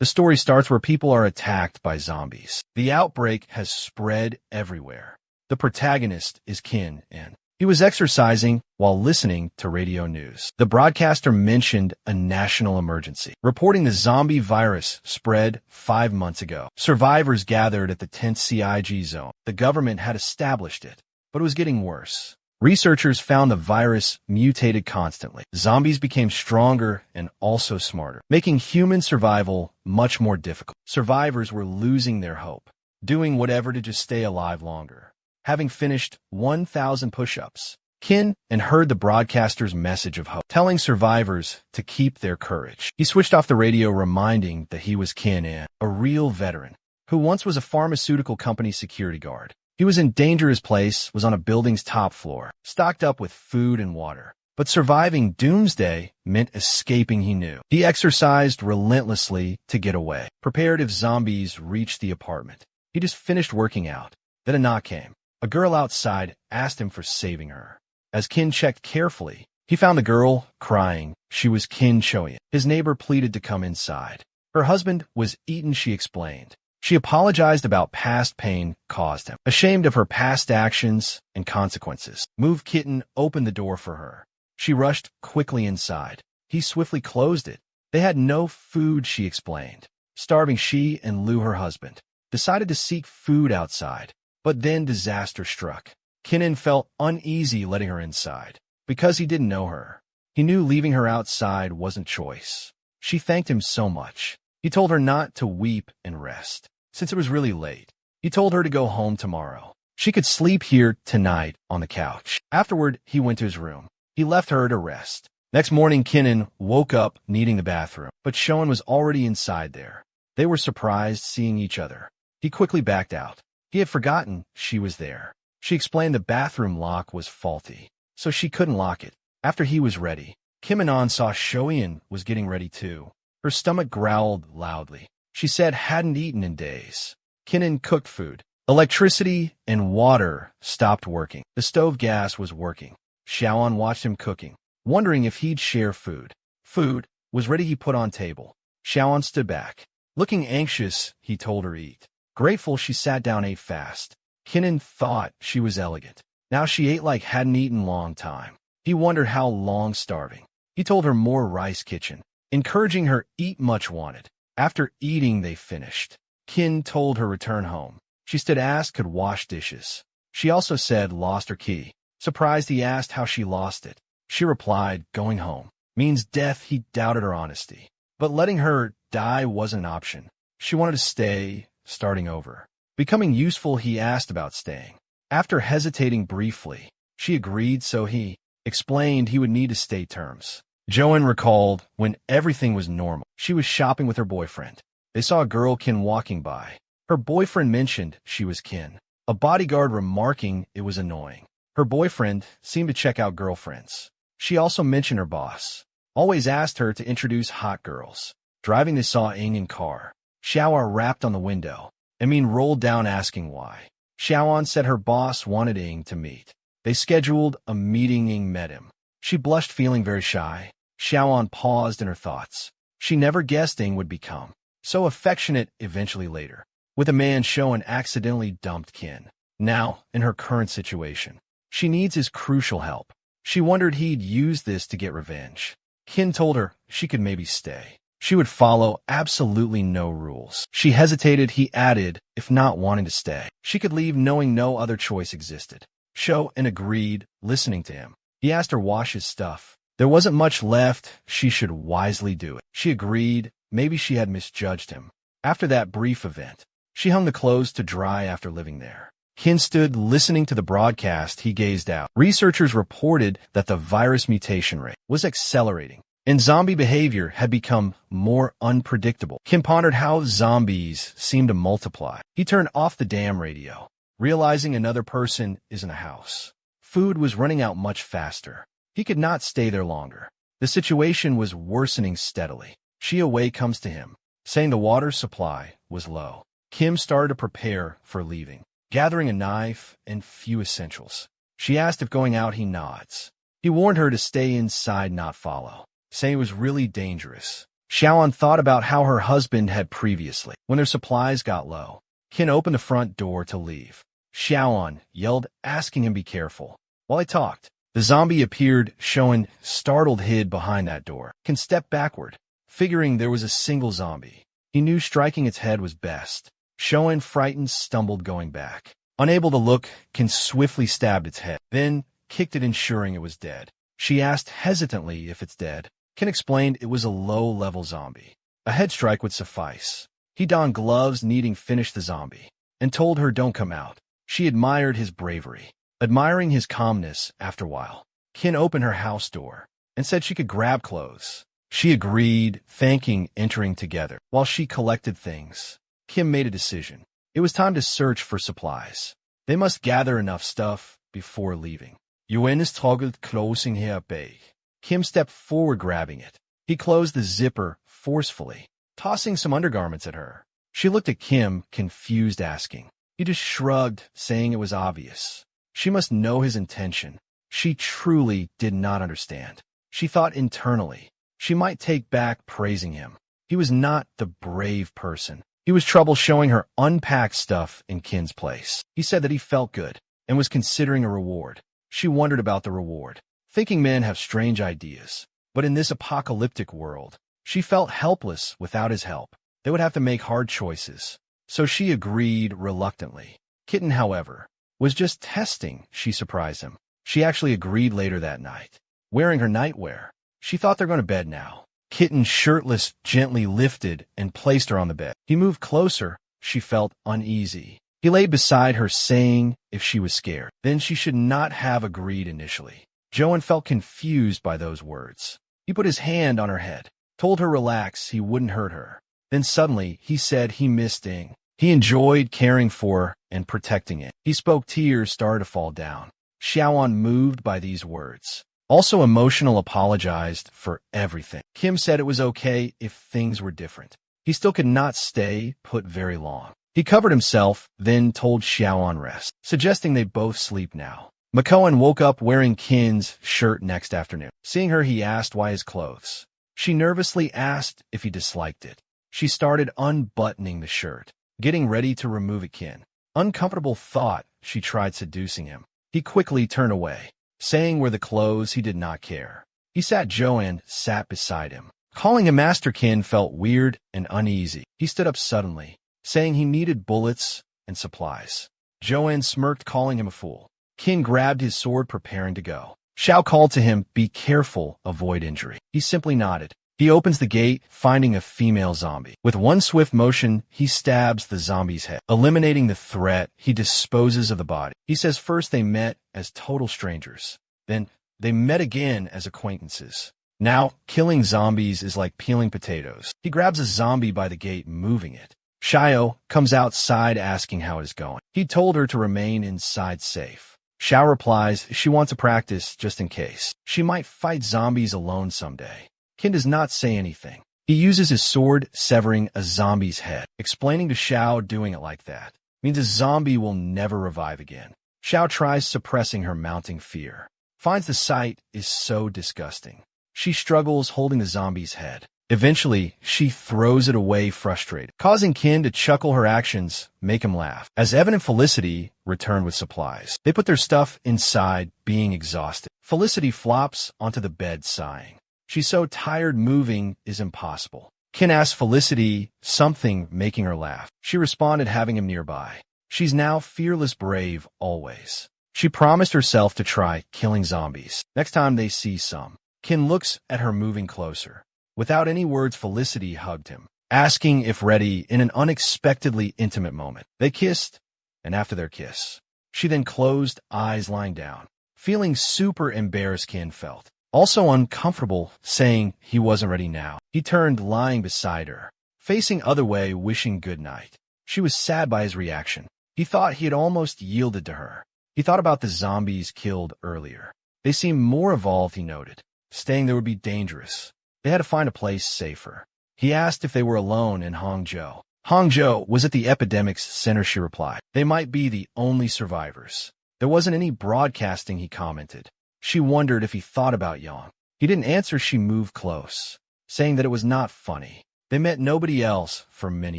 The story starts where people are attacked by zombies. The outbreak has spread everywhere. The protagonist is Kin, and he was exercising while listening to radio news. The broadcaster mentioned a national emergency, reporting the zombie virus spread 5 months ago. Survivors gathered at the tense CIG zone. The government had established it, but it was getting worse. Researchers found the virus mutated constantly. Zombies became stronger and also smarter, making human survival much more difficult. Survivors were losing their hope, doing whatever to just stay alive longer. Having finished 1,000 push-ups, Kin and heard the broadcaster's message of hope, telling survivors to keep their courage. He switched off the radio, reminding that he was Kin, and a real veteran who once was a pharmaceutical company security guard. He was in dangerous place, was on a building's top floor, stocked up with food and water. But surviving doomsday meant escaping, he knew. He exercised relentlessly to get away, prepared if zombies reached the apartment. He just finished working out. Then a knock came. A girl outside asked him for saving her. As Kin checked carefully, he found the girl crying. She was Kin Choyan. His neighbor pleaded to come inside. Her husband was eaten, she explained. She apologized about past pain caused him. Ashamed of her past actions and consequences, Move Kitten opened the door for her. She rushed quickly inside. He swiftly closed it. They had no food, she explained. Starving, she and Lou, her husband, decided to seek food outside. But then disaster struck. Kinnan felt uneasy letting her inside. Because he didn't know her, he knew leaving her outside wasn't choice. She thanked him so much. He told her not to weep and rest, since it was really late. He told her to go home tomorrow. She could sleep here tonight on the couch. Afterward, he went to his room. He left her to rest. Next morning, Kinnan woke up needing the bathroom, but Shoan was already inside there. They were surprised seeing each other. He quickly backed out. He had forgotten she was there. She explained the bathroom lock was faulty, so she couldn't lock it. After he was ready, Kim Anon saw Shoyan was getting ready too. Her stomach growled loudly. She said hadn't eaten in days. Kinnan cooked food. Electricity and water stopped working. The stove gas was working. Xiaoan watched him cooking, wondering if he'd share food. Food was ready, he put on table. Xiaoan stood back. Looking anxious, he told her eat. Grateful, she sat down, ate fast. Kinnan thought she was elegant. Now she ate like hadn't eaten long time. He wondered how long starving. He told her more rice kitchen, encouraging her eat much wanted. After eating, they finished. Kin told her return home. She stood asked could wash dishes. She also said lost her key. Surprised, he asked how she lost it. She replied, going home means death. He doubted her honesty, but letting her die wasn't an option. She wanted to stay, starting over. Becoming useful, he asked about staying. After hesitating briefly, she agreed, so he explained he would need to stay terms. Joan recalled when everything was normal. She was shopping with her boyfriend. They saw a girl, Kin, walking by. Her boyfriend mentioned she was Kin, a bodyguard remarking it was annoying. Her boyfriend seemed to check out girlfriends. She also mentioned her boss always asked her to introduce hot girls. Driving, they saw Ing in car. Xiaoan rapped on the window. Amin rolled down asking why. Xiaoan said her boss wanted Ing to meet. They scheduled a meeting. Ing met him. She blushed, feeling very shy. Xiaoan paused in her thoughts. She never guessed Ing would become so affectionate eventually later. With a man, Shoan accidentally dumped Kin. Now, in her current situation, she needs his crucial help. She wondered he'd use this to get revenge. Kin told her she could maybe stay. She would follow absolutely no rules. She hesitated, he added, if not wanting to stay. She could leave knowing no other choice existed. Shoan agreed, listening to him. He asked her wash his stuff. There wasn't much left, she should wisely do it. She agreed, maybe she had misjudged him. After that brief event, she hung the clothes to dry after living there. Kin stood listening to the broadcast. He gazed out. Researchers reported that the virus mutation rate was accelerating, and zombie behavior had become more unpredictable. Kin pondered how zombies seemed to multiply. He turned off the damn radio, realizing another person is in a house. Food was running out much faster. He could not stay there longer. The situation was worsening steadily. Wei comes to him, saying the water supply was low. Kim started to prepare for leaving, gathering a knife and few essentials. She asked if going out, he nods. He warned her to stay inside, not follow, saying it was really dangerous. Xiaoan thought about how her husband had previously. When their supplies got low, Qin opened the front door to leave. Xiaoan yelled, asking him be careful. While he talked, the zombie appeared, showing startled hid behind that door. Qin stepped backward, figuring there was a single zombie. He knew striking its head was best. Xiaoan, frightened, stumbled going back. Unable to look, Qin swiftly stabbed its head, then kicked it, ensuring it was dead. She asked hesitantly if it's dead. Qin explained it was a low-level zombie. A head strike would suffice. He donned gloves, needing finish the zombie, and told her don't come out. She admired his bravery. Admiring his calmness, after a while, Qin opened her house door and said she could grab clothes. She agreed, thanking, entering together. While she collected things, Kim made a decision. It was time to search for supplies. They must gather enough stuff before leaving. Yuan toggled closing her bag. Kim stepped forward, grabbing it. He closed the zipper forcefully, tossing some undergarments at her. She looked at Kim, confused, asking. He just shrugged, saying it was obvious. She must know his intention. She truly did not understand. She thought internally. She might take back praising him. He was not the brave person. He was trouble showing her unpacked stuff in Qin's place. He said that he felt good and was considering a reward. She wondered about the reward, thinking men have strange ideas. But in this apocalyptic world, she felt helpless without his help. They would have to make hard choices. So she agreed reluctantly. Kitten, however, was just testing. She surprised him. She actually agreed later that night, wearing her nightwear. She thought they're going to bed now. Kitten, shirtless, gently lifted and placed her on the bed. He moved closer. She felt uneasy. He lay beside her, saying if she was scared, then she should not have agreed initially. Joan felt confused by those words. He put his hand on her head, told her relax, he wouldn't hurt her. Then suddenly, he said he missed Ding. He enjoyed caring for her and protecting it. He spoke, tears started to fall down. Xiaoan, moved by these words, also emotional, apologized for everything. Kim said it was okay if things were different. He still could not stay put very long. He covered himself, then told Xiaoan rest, suggesting they both sleep now. McCohen woke up wearing Qin's shirt next afternoon. Seeing her, he asked why his clothes. She nervously asked if he disliked it. She started unbuttoning the shirt, getting ready to remove it. Qin, uncomfortable thought, she tried seducing him. He quickly turned away, saying were the clothes he did not care. He sat Joanne sat beside him. Calling him Master, Qin felt weird and uneasy. He stood up suddenly, saying he needed bullets and supplies. Joanne smirked, calling him a fool. Qin grabbed his sword, preparing to go. Xiao called to him, be careful, avoid injury. He simply nodded. He opens the gate, finding a female zombie. With one swift motion, he stabs the zombie's head. Eliminating the threat, he disposes of the body. He says first they met as total strangers. Then they met again as acquaintances. Now, killing zombies is like peeling potatoes. He grabs a zombie by the gate, moving it. Xiao comes outside asking how it is going. He told her to remain inside safe. Xiao replies she wants to practice just in case. She might fight zombies alone someday. Qin does not say anything. He uses his sword, severing a zombie's head, explaining to Xiao doing it like that means a zombie will never revive again. Xiao tries suppressing her mounting fear, finds the sight is so disgusting. She struggles holding the zombie's head. Eventually, she throws it away, frustrated, causing Qin to chuckle. Her actions make him laugh. As Evan and Felicity return with supplies, they put their stuff inside, being exhausted. Felicity flops onto the bed, sighing. She's so tired, moving is impossible. Qin asks Felicity something, making her laugh. She responded, having him nearby. She's now fearless, brave, always. She promised herself to try killing zombies next time they see some. Qin looks at her, moving closer. Without any words, Felicity hugged him, asking if ready in an unexpectedly intimate moment. They kissed, and after their kiss, she then closed eyes, lying down. Feeling super embarrassed, Qin felt also uncomfortable, saying he wasn't ready now. He turned, lying beside her, facing other way, wishing good night. She was sad by his reaction. He thought he had almost yielded to her. He thought about the zombies killed earlier. They seemed more evolved, he noted. Staying there would be dangerous. They had to find a place safer. He asked if they were alone in Hangzhou. Hangzhou was at the epidemic's center, she replied. They might be the only survivors. There wasn't any broadcasting, he commented. She wondered if he thought about Yang. He didn't answer. She moved close, saying that it was not funny. They met nobody else for many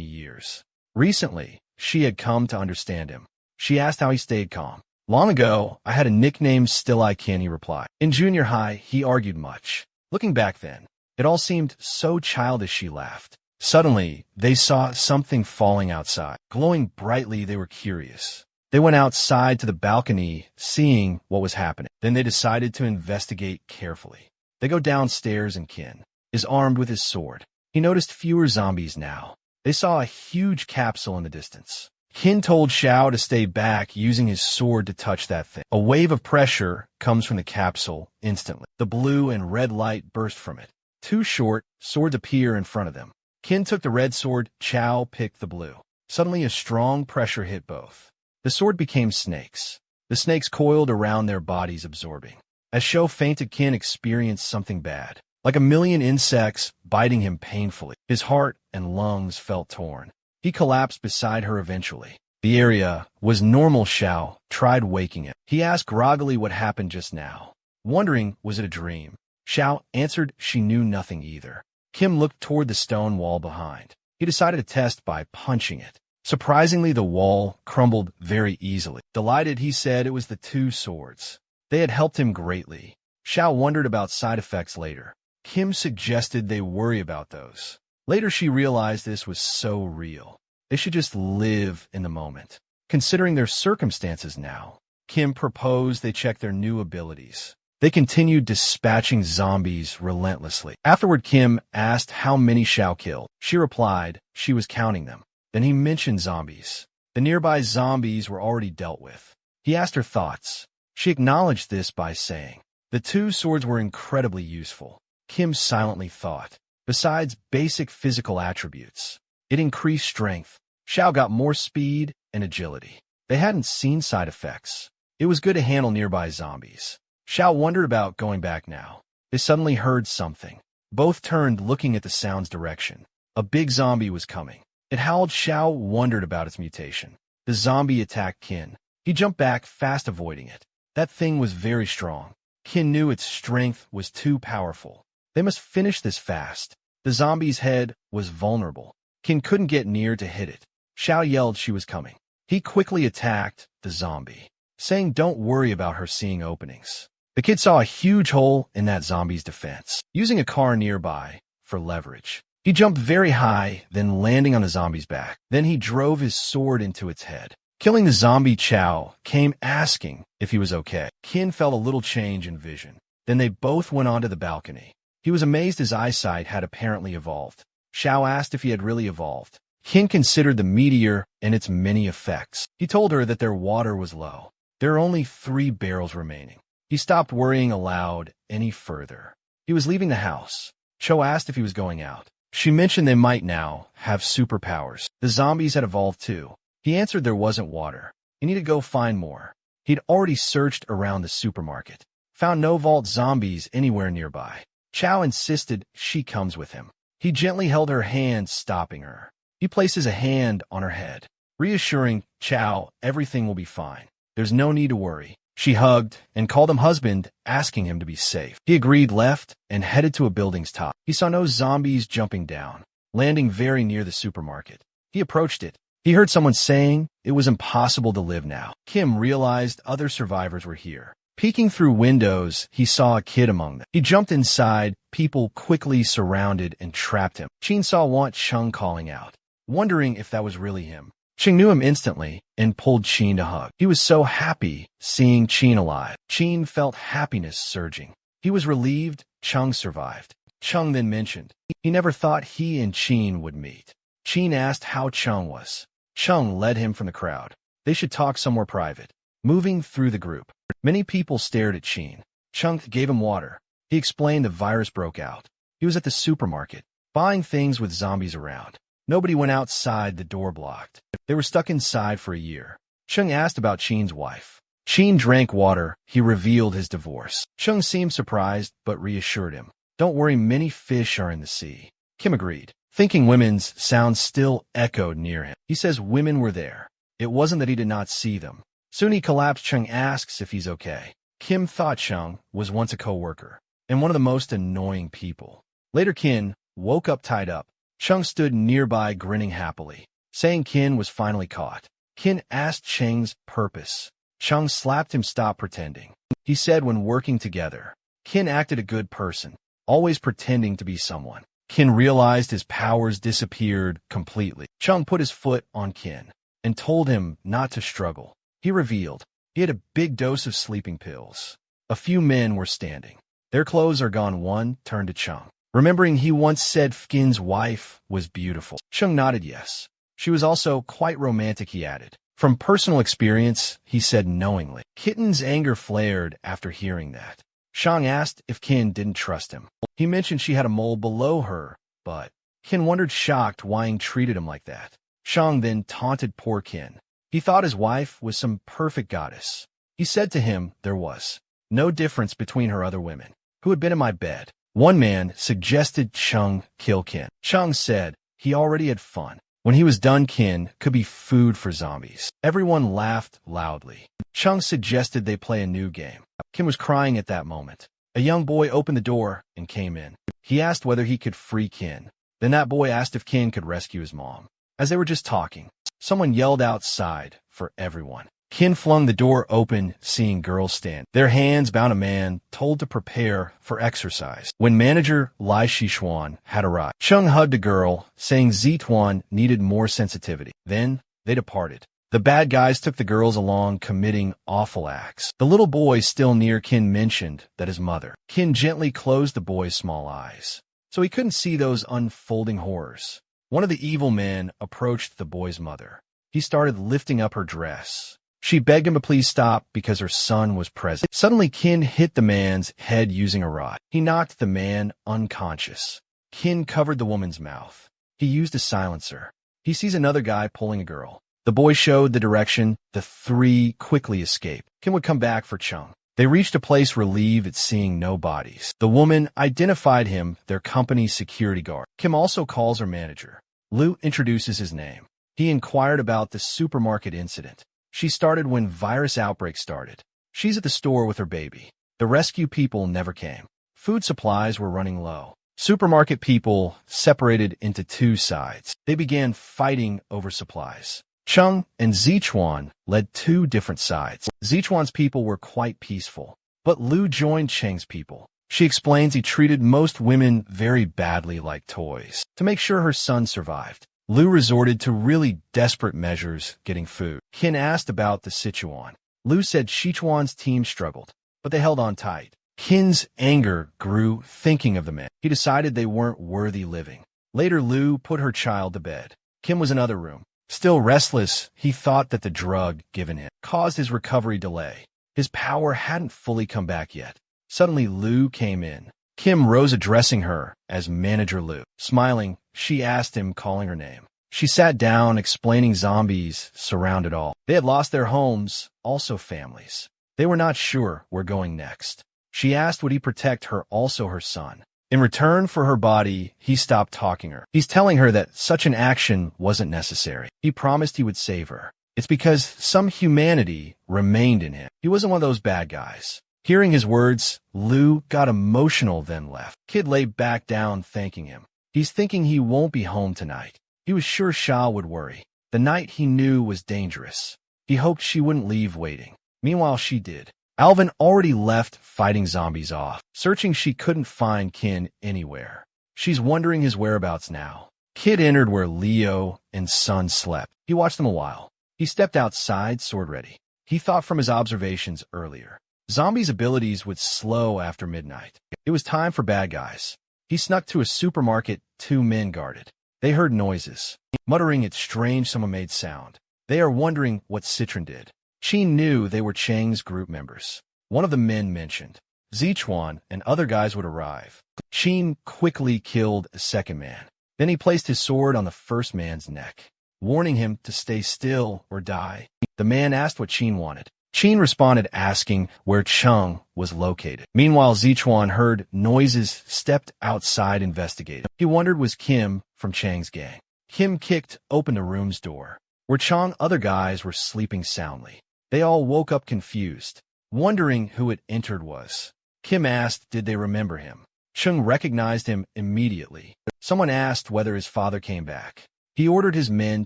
years. Recently, she had come to understand him. She asked how he stayed calm. Long ago, I had a nickname Still I Can, he replied. In junior high, he argued much. Looking back then, it all seemed so childish, she laughed. Suddenly, they saw something falling outside. Glowing brightly, they were curious. They went outside to the balcony, seeing what was happening. Then they decided to investigate carefully. They go downstairs and Kin is armed with his sword. He noticed fewer zombies now. They saw a huge capsule in the distance. Kin told Xiao to stay back, using his sword to touch that thing. A wave of pressure comes from the capsule instantly. The blue and red light burst from it. Two short swords appear in front of them. Kin took the red sword, Xiao picked the blue. Suddenly a strong pressure hit both. The sword became snakes. The snakes coiled around their bodies, absorbing. As Xiao fainted, Kin experienced something bad. Like a million insects biting him painfully. His heart and lungs felt torn. He collapsed beside her eventually. The area was normal. Xiao tried waking him. He asked groggily what happened just now, wondering was it a dream. Xiao answered she knew nothing either. Kim looked toward the stone wall behind. He decided to test by punching it. Surprisingly, the wall crumbled very easily. Delighted, he said it was the two swords. They had helped him greatly. Xiao wondered about side effects later. Kim suggested they worry about those. Later, she realized this was so real. They should just live in the moment. Considering their circumstances now, Kim proposed they check their new abilities. They continued dispatching zombies relentlessly. Afterward, Kim asked how many Xiao killed. She replied she was counting them. Then he mentioned zombies. The nearby zombies were already dealt with. He asked her thoughts. She acknowledged this by saying, the two swords were incredibly useful. Kim silently thought. Besides basic physical attributes, it increased strength. Xiao got more speed and agility. They hadn't seen side effects. It was good to handle nearby zombies. Xiao wondered about going back now. They suddenly heard something. Both turned, looking at the sound's direction. A big zombie was coming. It howled. Xiao wondered about its mutation. The zombie attacked Kin. He jumped back, fast avoiding it. That thing was very strong. Kin knew its strength was too powerful. They must finish this fast. The zombie's head was vulnerable. Kin couldn't get near to hit it. Xiao yelled she was coming. He quickly attacked the zombie, saying don't worry about her seeing openings. The kid saw a huge hole in that zombie's defense. Using a car nearby for leverage, he jumped very high, then landing on the zombie's back. Then he drove his sword into its head. Killing the zombie, Xiao came asking if he was okay. Kin felt a little change in vision. Then they both went onto the balcony. He was amazed his eyesight had apparently evolved. Xiao asked if he had really evolved. Kin considered the meteor and its many effects. He told her that their water was low. There are only 3 barrels remaining. He stopped worrying aloud any further. He was leaving the house. Cho asked if he was going out. She mentioned they might now have superpowers. The zombies had evolved too. He answered there wasn't water. He needed to go find more. He'd already searched around the supermarket. Found no vault zombies anywhere nearby. Chao insisted she comes with him. He gently held her hand, stopping her. He places a hand on her head, reassuring Chao everything will be fine. There's no need to worry. She hugged and called him husband, asking him to be safe. He agreed, left, and headed to a building's top. He saw no zombies jumping down, landing very near the supermarket. He approached it. He heard someone saying it was impossible to live now. Kim realized other survivors were here. Peeking through windows, he saw a kid among them. He jumped inside. People quickly surrounded and trapped him. Chin saw Want Chung calling out, wondering if that was really him. Ching knew him instantly and pulled Chin to hug. He was so happy seeing Chin alive. Chin felt happiness surging. He was relieved Chung survived. Chung then mentioned he never thought he and Chin would meet. Chin asked how Chung was. Chung led him from the crowd. They should talk somewhere private. Moving through the group, many people stared at Chin. Chung gave him water. He explained the virus broke out. He was at the supermarket, buying things with zombies around. Nobody went outside, the door blocked. They were stuck inside for a year. Chung asked about Chin's wife. Chin drank water. He revealed his divorce. Chung seemed surprised, but reassured him. Don't worry, many fish are in the sea. Kim agreed, thinking women's sounds still echoed near him. He says women were there. It wasn't that he did not see them. Soon he collapsed. Chung asks if he's okay. Kim thought Chung was once a co-worker and one of the most annoying people. Later, Kin woke up tied up. Chung stood nearby grinning happily, saying Kin was finally caught. Kin asked Cheng's purpose. Chung slapped him stop pretending. He said when working together, Kin acted a good person, always pretending to be someone. Kin realized his powers disappeared completely. Chung put his foot on Kin and told him not to struggle. He revealed he had a big dose of sleeping pills. A few men were standing. Their clothes are gone. One turned to Chung, remembering he once said Kin's wife was beautiful. Chung nodded yes. She was also quite romantic, he added. From personal experience, he said knowingly. Kitten's anger flared after hearing that. Shang asked if Kin didn't trust him. He mentioned she had a mole below her, but Kin wondered shocked why Ing treated him like that. Shang then taunted poor Kin. He thought his wife was some perfect goddess. He said to him there was no difference between her other women who had been in my bed. One man suggested Chung kill Kin. Chung said he already had fun. When he was done, Kin could be food for zombies. Everyone laughed loudly. Chung suggested they play a new game. Kin was crying at that moment. A young boy opened the door and came in. He asked whether he could free Kin. Then that boy asked if Kin could rescue his mom. As they were just talking, someone yelled outside for everyone. Kin flung the door open, seeing girls stand. Their hands bound. A man told to prepare for exercise. When manager Lai Shixuan had arrived, Chung hugged a girl, saying Zituan needed more sensitivity. Then they departed. The bad guys took the girls along, committing awful acts. The little boy still near Kin mentioned that his mother. Kin gently closed the boy's small eyes, so he couldn't see those unfolding horrors. One of the evil men approached the boy's mother. He started lifting up her dress. She begged him to please stop because her son was present. Suddenly, Kin hit the man's head using a rod. He knocked the man unconscious. Kin covered the woman's mouth. He used a silencer. He sees another guy pulling a girl. The boy showed the direction. The three quickly escaped. Kin would come back for Chung. They reached a place relieved at seeing no bodies. The woman identified him, their company's security guard. Kim also calls her manager. Lu introduces his name. He inquired about the supermarket incident. She started when virus outbreak started. She's at the store with her baby. The rescue people never came. Food supplies were running low. Supermarket people separated into two sides. They began fighting over supplies. Chung and Zichuan led two different sides. Zichuan's people were quite peaceful, but Lu joined Cheng's people. She explains he treated most women very badly like toys. To make sure her son survived, Lu resorted to really desperate measures getting food. Kin asked about the Sichuan. Lu said Sichuan's team struggled, but they held on tight. Kin's anger grew thinking of the men. He decided they weren't worthy living. Later, Lu put her child to bed. Kim was in another room. Still restless, he thought that the drug given him caused his recovery delay. His power hadn't fully come back yet. Suddenly, Lu came in. Kim rose, addressing her as Manager Lu. Smiling, she asked him, calling her name. She sat down, explaining zombies surrounded all. They had lost their homes, also families. They were not sure where going next. She asked would he protect her, also her son. In return for her body, he stopped talking her. He's telling her that such an action wasn't necessary. He promised he would save her. It's because some humanity remained in him. He wasn't one of those bad guys. Hearing his words, Lu got emotional, then left. Kid lay back down, thanking him. He's thinking he won't be home tonight. He was sure Sha would worry. The night he knew was dangerous. He hoped she wouldn't leave waiting. Meanwhile, she did. Alvin already left fighting zombies off. Searching, she couldn't find Kin anywhere. She's wondering his whereabouts now. Kid entered where Leo and Sun slept. He watched them a while. He stepped outside, sword ready. He thought from his observations earlier, zombies' abilities would slow after midnight. It was time for bad guys. He snuck to a supermarket. Two men guarded. They heard noises. Muttering, it's strange someone made sound. They are wondering what Citron did. She knew they were Cheng's group members. One of the men mentioned Zichuan and other guys would arrive. Qin quickly killed a second man. Then he placed his sword on the first man's neck, warning him to stay still or die. The man asked what Qin wanted. Qin responded asking where Chung was located. Meanwhile, Zichuan heard noises, stepped outside, investigated. He wondered was Kim from Chang's gang. Kim kicked open the room's door. Where Chang, other guys were sleeping soundly. They all woke up confused, wondering who had entered was. Kim asked did they remember him. Chung recognized him immediately. Someone asked whether his father came back. He ordered his men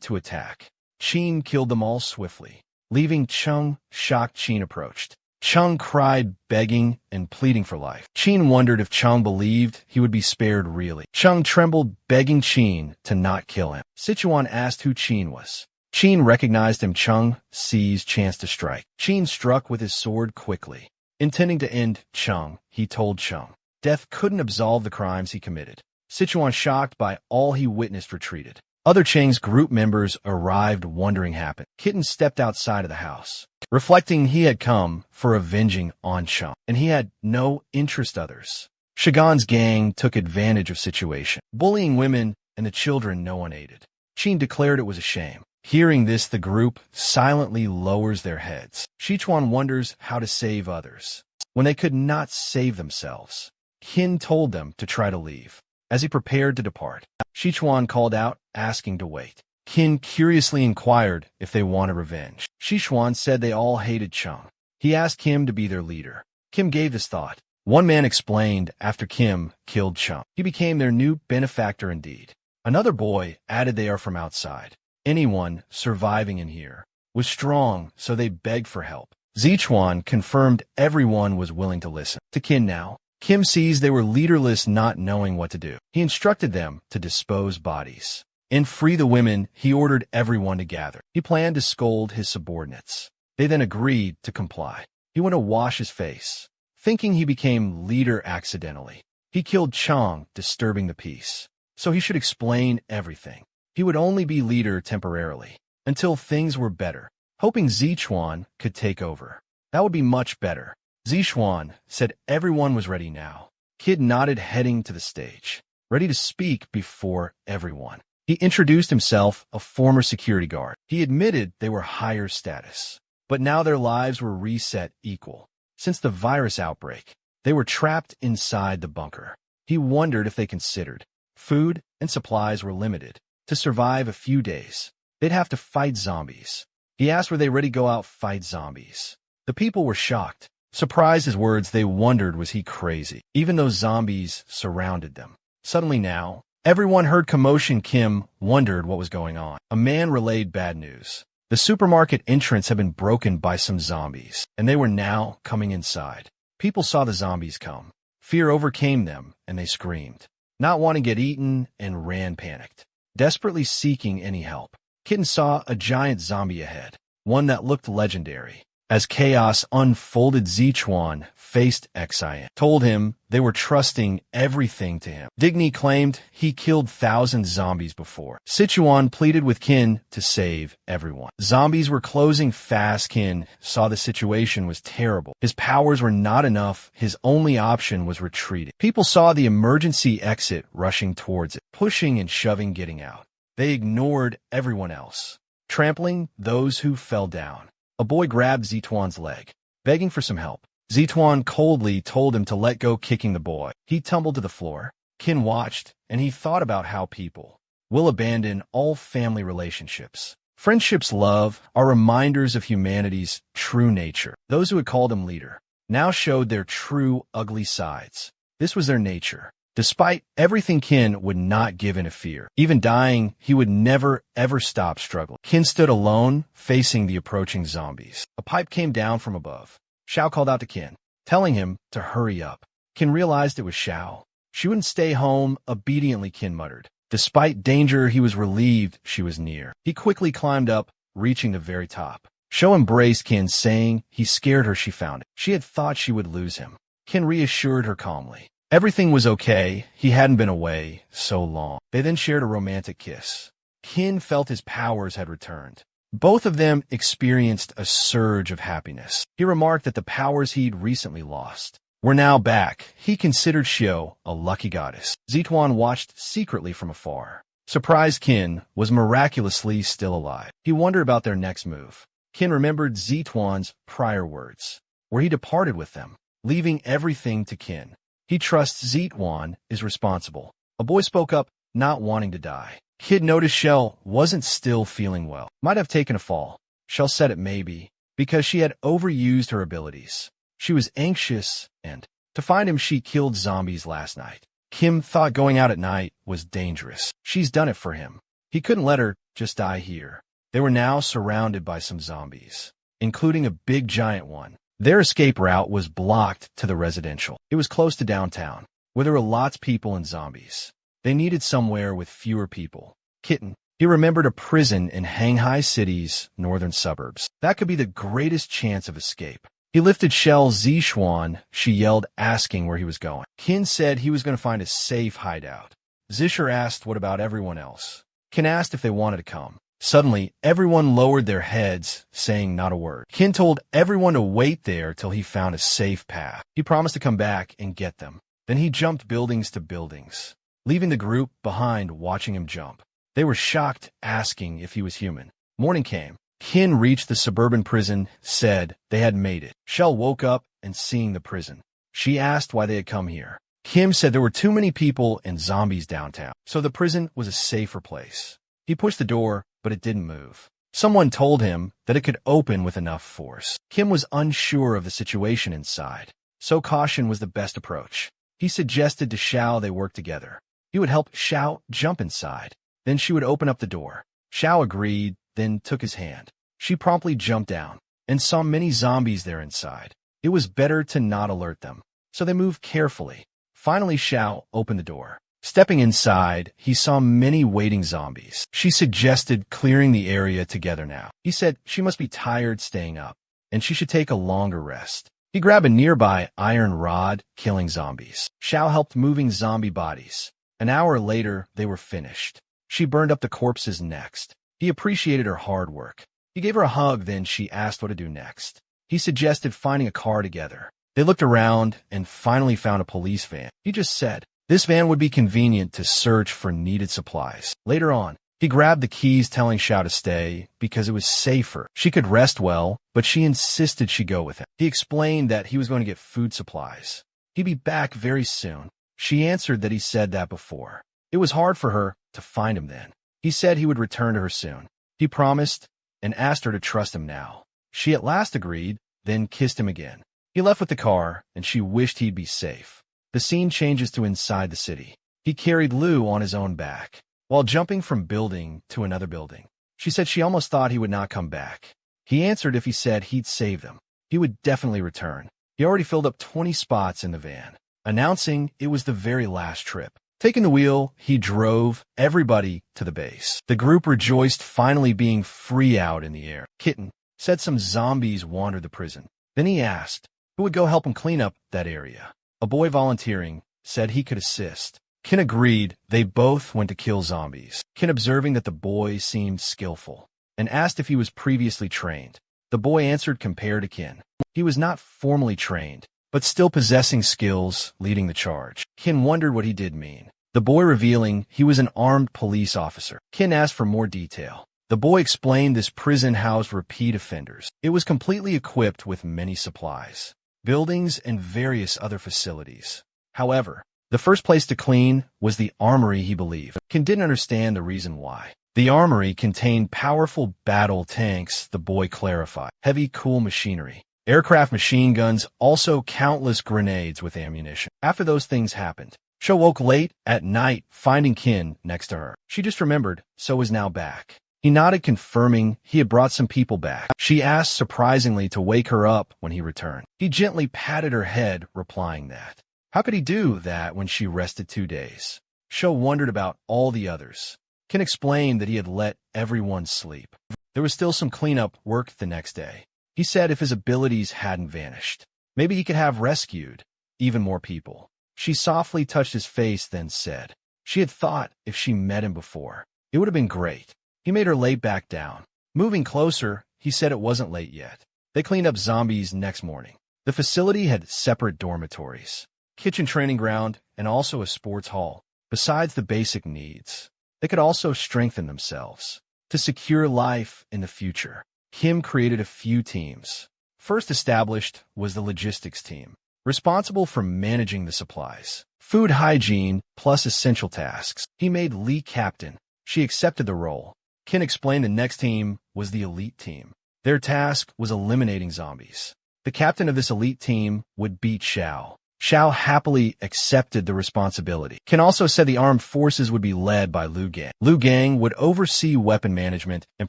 to attack. Qin killed them all swiftly. Leaving Chung shocked, Qin approached. Chung cried, begging and pleading for life. Qin wondered if Chung believed he would be spared really. Chung trembled, begging Qin to not kill him. Sichuan asked who Qin was. Qin recognized him. Chung seized chance to strike. Qin struck with his sword quickly. Intending to end Chung, he told Chung death couldn't absolve the crimes he committed. Sichuan, shocked by all he witnessed, retreated. Other Chang's group members arrived, wondering what happened. Kitten stepped outside of the house, reflecting he had come for avenging on Chung, and he had no interest others. Shigan's gang took advantage of situation, bullying women and the children no one aided. Qin declared it was a shame. Hearing this, the group silently lowers their heads. Sichuan wonders how to save others when they could not save themselves. Qin told them to try to leave. As he prepared to depart, Sichuan called out, asking to wait. Qin curiously inquired if they wanted revenge. Sichuan said they all hated Chung. He asked Kim to be their leader. Kim gave this thought. One man explained after Kim killed Chung, he became their new benefactor indeed. Another boy added they are from outside. Anyone surviving in here was strong, so they begged for help. Sichuan confirmed everyone was willing to listen. To Qin now, Kim sees they were leaderless, not knowing what to do. He instructed them to dispose bodies and free the women. He ordered everyone to gather. He planned to scold his subordinates. They then agreed to comply. He went to wash his face, thinking he became leader accidentally. He killed Chung, disturbing the peace. So he should explain everything. He would only be leader temporarily, until things were better, hoping Sichuan could take over. That would be much better. Sichuan said everyone was ready now. Kid nodded, heading to the stage, ready to speak before everyone. He introduced himself, a former security guard. He admitted they were higher status, but now their lives were reset equal. Since the virus outbreak, they were trapped inside the bunker. He wondered if they considered food and supplies were limited. To survive a few days, they'd have to fight zombies. He asked were they ready to go out fight zombies. The people were shocked. Surprised his words, they wondered was he crazy, even though zombies surrounded them. Suddenly now, everyone heard commotion. Kim wondered what was going on. A man relayed bad news. The supermarket entrance had been broken by some zombies, and they were now coming inside. People saw the zombies come. Fear overcame them, and they screamed, not wanting to get eaten, and ran panicked, desperately seeking any help. Kitten saw a giant zombie ahead, one that looked legendary. As chaos unfolded, Sichuan faced Xin, told him they were trusting everything to him. Digny claimed he killed thousands of zombies before. Sichuan pleaded with Qin to save everyone. Zombies were closing fast. Qin saw the situation was terrible. His powers were not enough. His only option was retreating. People saw the emergency exit, rushing towards it, pushing and shoving, getting out. They ignored everyone else, trampling those who fell down. A boy grabbed Zituan's leg, begging for some help. Zituan coldly told him to let go, kicking the boy. He tumbled to the floor. Qin watched, and he thought about how people will abandon all family relationships. Friendships, love, are reminders of humanity's true nature. Those who had called him leader now showed their true, ugly sides. This was their nature. Despite everything, Qin would not give in to fear. Even dying, he would never, ever stop struggling. Qin stood alone, facing the approaching zombies. A pipe came down from above. Xiao called out to Qin, telling him to hurry up. Qin realized it was Xiao. She wouldn't stay home. Obediently, Qin muttered. Despite danger, he was relieved she was near. He quickly climbed up, reaching the very top. Xiao embraced Qin, saying he scared her. She found it. She had thought she would lose him. Qin reassured her calmly. Everything was okay. He hadn't been away so long. They then shared a romantic kiss. Qin felt his powers had returned. Both of them experienced a surge of happiness. He remarked that the powers he'd recently lost were now back. He considered Xiao a lucky goddess. Zituan watched secretly from afar. Surprised, Qin was miraculously still alive. He wondered about their next move. Qin remembered Zituan's prior words, where he departed with them, leaving everything to Qin. He trusts Zituan is responsible. A boy spoke up, not wanting to die. Kid noticed Shell wasn't still feeling well. Might have taken a fall. Shell said it may be because she had overused her abilities. She was anxious and To find him, she killed zombies last night. Kim thought going out at night was dangerous. She's done it for him. He couldn't let her just die here. They were now surrounded by some zombies, including a big giant one. Their escape route was blocked to the residential. It was close to downtown, where there were lots of people and zombies. They needed somewhere with fewer people. Kitten. He remembered a prison in Shanghai City's northern suburbs. That could be the greatest chance of escape. He lifted Shell Zishuan, she yelled, asking where he was going. Kin said he was going to find a safe hideout. Zisher asked what about everyone else. Kin asked if they wanted to come. Suddenly, everyone lowered their heads, saying not a word. Kin told everyone to wait there till he found a safe path. He promised to come back and get them. Then he jumped buildings to buildings, leaving the group behind watching him jump. They were shocked, asking if he was human. Morning came. Kin reached the suburban prison, said they had made it. Shell woke up and seeing the prison. She asked why they had come here. Kim said there were too many people and zombies downtown, so the prison was a safer place. He pushed the door, but it didn't move. Someone told him that it could open with enough force. Kim was unsure of the situation inside, so caution was the best approach. He suggested to Xiao they work together. He would help Xiao jump inside. Then she would open up the door. Xiao agreed, then took his hand. She promptly jumped down and saw many zombies there inside. It was better to not alert them, so they moved carefully. Finally, Xiao opened the door. Stepping inside, he saw many waiting zombies. She suggested clearing the area together now. He said she must be tired staying up, and she should take a longer rest. He grabbed a nearby iron rod, killing zombies. Xiao helped moving zombie bodies. An hour later, they were finished. She burned up the corpses next. He appreciated her hard work. He gave her a hug, then she asked what to do next. He suggested finding a car together. They looked around and finally found a police van. He just said, this van would be convenient to search for needed supplies. Later on, he grabbed the keys, telling Xiao to stay because it was safer. She could rest well, but she insisted she go with him. He explained that he was going to get food supplies. He'd be back very soon. She answered that he said that before. It was hard for her to find him then. He said he would return to her soon. He promised and asked her to trust him now. She at last agreed, then kissed him again. He left with the car, and she wished he'd be safe. The scene changes to inside the city. He carried Lu on his own back, while jumping from building to another building. She said she almost thought he would not come back. He answered if he said he'd save them, he would definitely return. He already filled up 20 spots in the van, announcing it was the very last trip. Taking the wheel, he drove everybody to the base. The group rejoiced, finally being free out in the air. Kitten said some zombies wandered the prison. Then he asked who would go help him clean up that area. A boy volunteering said he could assist. Kin agreed. They both went to kill zombies. Kin, observing that the boy seemed skillful, and asked if he was previously trained. The boy answered compared to Kin, he was not formally trained, but still possessing skills, leading the charge. Kin wondered what he did mean. The boy revealing he was an armed police officer. Kin asked for more detail. The boy explained this prison housed repeat offenders. It was completely equipped with many supplies, buildings, and various other facilities. However, the first place to clean was the armory, he believed. Kin didn't understand the reason why. The armory contained powerful battle tanks, the boy clarified, heavy cool machinery, aircraft machine guns, also countless grenades with ammunition. After those things happened, Sho woke late at night, finding Kin next to her. She just remembered, so was now back. He nodded, confirming he had brought some people back. She asked surprisingly to wake her up when he returned. He gently patted her head, replying that. How could he do that when she rested 2 days? Sho wondered about all the others. Kin explained that he had let everyone sleep. There was still some cleanup work the next day. He said if his abilities hadn't vanished, maybe he could have rescued even more people. She softly touched his face, then said she had thought if she met him before, it would have been great. He made her lay back down. Moving closer, he said it wasn't late yet. They cleaned up zombies next morning. The facility had separate dormitories, kitchen, training ground, and also a sports hall. Besides the basic needs, they could also strengthen themselves to secure life in the future. Kim created a few teams. First established was the logistics team, responsible for managing the supplies, food hygiene, plus essential tasks. He made Lee captain. She accepted the role. Kin explained the next team was the elite team. Their task was eliminating zombies. The captain of this elite team would beat Xiao. Xiao happily accepted the responsibility. Qin also said the armed forces would be led by Lu Gang. Lu Gang would oversee weapon management and